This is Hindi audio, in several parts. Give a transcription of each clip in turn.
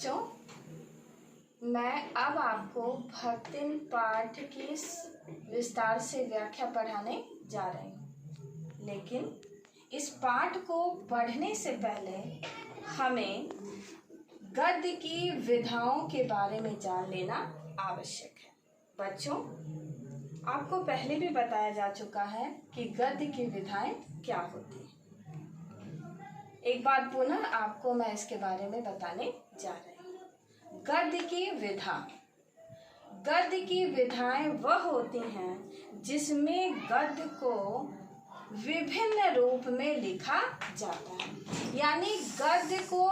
बच्चों, मैं अब आपको भक्तिन पाठ की विस्तार से व्याख्या पढ़ाने जा रही हूँ। लेकिन इस पाठ को पढ़ने से पहले हमें गद्य की विधाओं के बारे में जान लेना आवश्यक है। बच्चों, आपको पहले भी बताया जा चुका है कि गद्य की विधाएं क्या होती हैं। एक बार पुनः आपको मैं इसके बारे में बताने जा रही हूँ। गद्य की विधाएं वह होती हैं जिसमें गद्य को विभिन्न रूप में लिखा जाता है। यानी गद्य को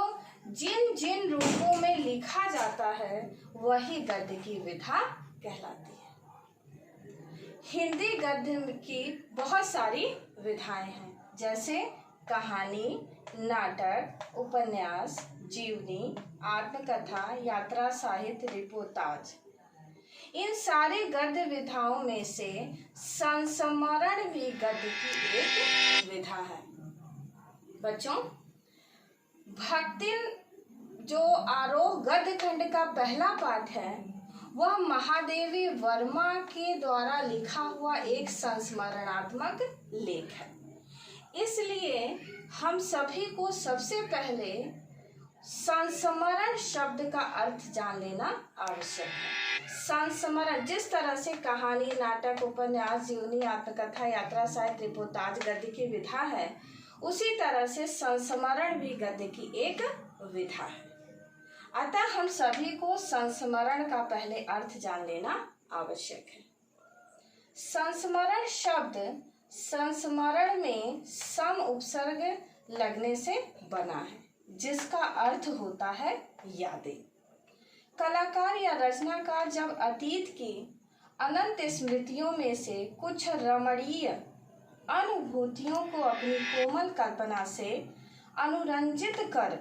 जिन जिन रूपों में लिखा जाता है वही गद्य की विधा कहलाती है। हिंदी गद्य की बहुत सारी विधाएं हैं, जैसे कहानी, नाटक, उपन्यास, जीवनी, आत्मकथा, यात्रा, साहित्य, रिपोर्टाज। इन सारी गद्य विधाओं में से संस्मरण भी गद्य की एक विधा है। बच्चों, भक्तिन जो आरोह गद्य खंड का पहला पाठ है वह महादेवी वर्मा के द्वारा लिखा हुआ एक संस्मरणात्मक लेख है। इसलिए हम सभी को सबसे पहले संस्मरण शब्द का अर्थ जान लेना आवश्यक है। संस्मरण, जिस तरह से कहानी, नाटक, उपन्यास, जीवनी, आत्मकथा, यात्रा, साहित्य, रिपोर्टाज गद्य की विधा है, उसी तरह से संस्मरण भी गद्य की एक विधा है। अतः हम सभी को संस्मरण का पहले अर्थ जान लेना आवश्यक है। संस्मरण शब्द संस्मरण में सम उपसर्ग लगने से बना है, जिसका अर्थ होता है यादें। कलाकार या रचनाकार जब अतीत की अनंत स्मृतियों में से कुछ रमणीय अनुभूतियों को अपनी कोमल कल्पना से अनुरंजित कर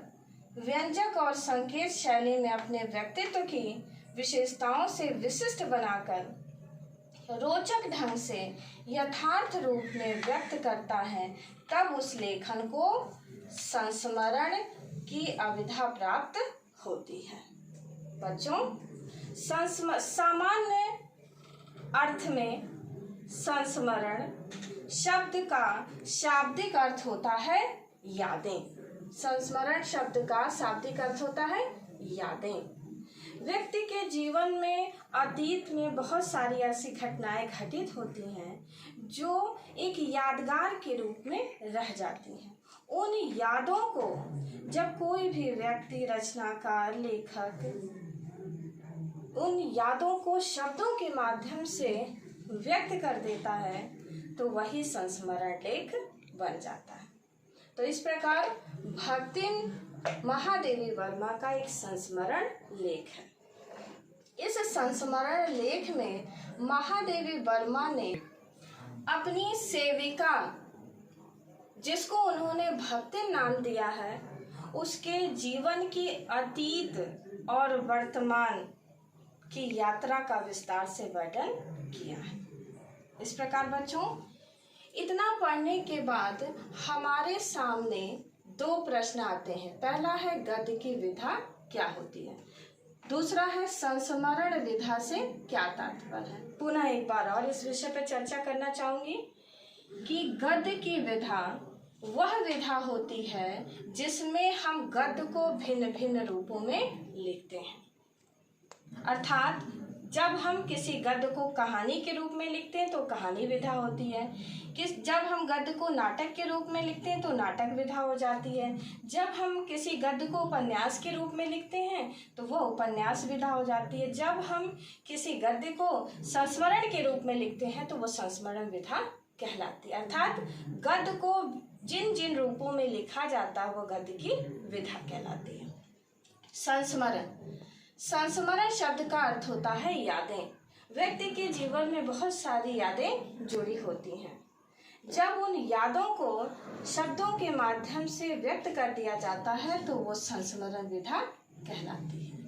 व्यंजक और संकेत शैली में अपने व्यक्तित्व की विशेषताओं से विशिष्ट बनाकर रोचक ढंग से यथार्थ रूप में व्यक्त करता है, तब उस लेखन को संस्मरण की अविधा प्राप्त होती है। बच्चों, सामान्य अर्थ में संस्मरण शब्द का शाब्दिक अर्थ होता है यादें। संस्मरण शब्द का शाब्दिक अर्थ होता है यादें। व्यक्ति के जीवन में अतीत में बहुत सारी ऐसी घटनाएं घटित होती हैं जो एक यादगार के रूप में रह जाती हैं। उन यादों को जब कोई भी व्यक्ति, रचनाकार, लेखक उन यादों को शब्दों के माध्यम से व्यक्त कर देता है तो वही संस्मरण लेख बन जाता है। तो इस प्रकार भक्तिन महादेवी वर्मा का एक संस्मरण लेख है। इस संस्मरण लेख में महादेवी वर्मा ने अपनी सेविका, जिसको उन्होंने भक्तिन नाम दिया है, उसके जीवन की अतीत और वर्तमान की यात्रा का विस्तार से वर्णन किया है। इस प्रकार बच्चों, इतना पढ़ने के बाद हमारे सामने दो प्रश्न आते हैं। पहला है गद्य की विधा क्या होती है, दूसरा है संस्मरण विधा से क्या तात्पर्य है। पुनः एक बार और इस विषय पर चर्चा करना चाहूंगी कि गद्य की विधा वह विधा होती है जिसमें हम गद्य को भिन्न भिन्न रूपों में लिखते हैं। अर्थात जब हम किसी गद्य को कहानी के रूप में लिखते हैं तो कहानी विधा होती है, जब हम गद्य को नाटक के रूप में लिखते हैं तो नाटक विधा हो जाती है, जब हम किसी गद्य को उपन्यास के रूप में लिखते हैं तो वह उपन्यास विधा हो जाती है, जब हम किसी गद्य को संस्मरण के रूप में लिखते हैं तो वह संस्मरण विधा कहलाती है। अर्थात गद्य को जिन जिन रूपों में लिखा जाता है वह गद्य की विधा कहलाती है। संस्मरण शब्द का अर्थ होता है यादें। व्यक्ति के जीवन में बहुत सारी यादें जुड़ी होती हैं। जब उन यादों को शब्दों के माध्यम से व्यक्त कर दिया जाता है तो वो संस्मरण विधा कहलाती है।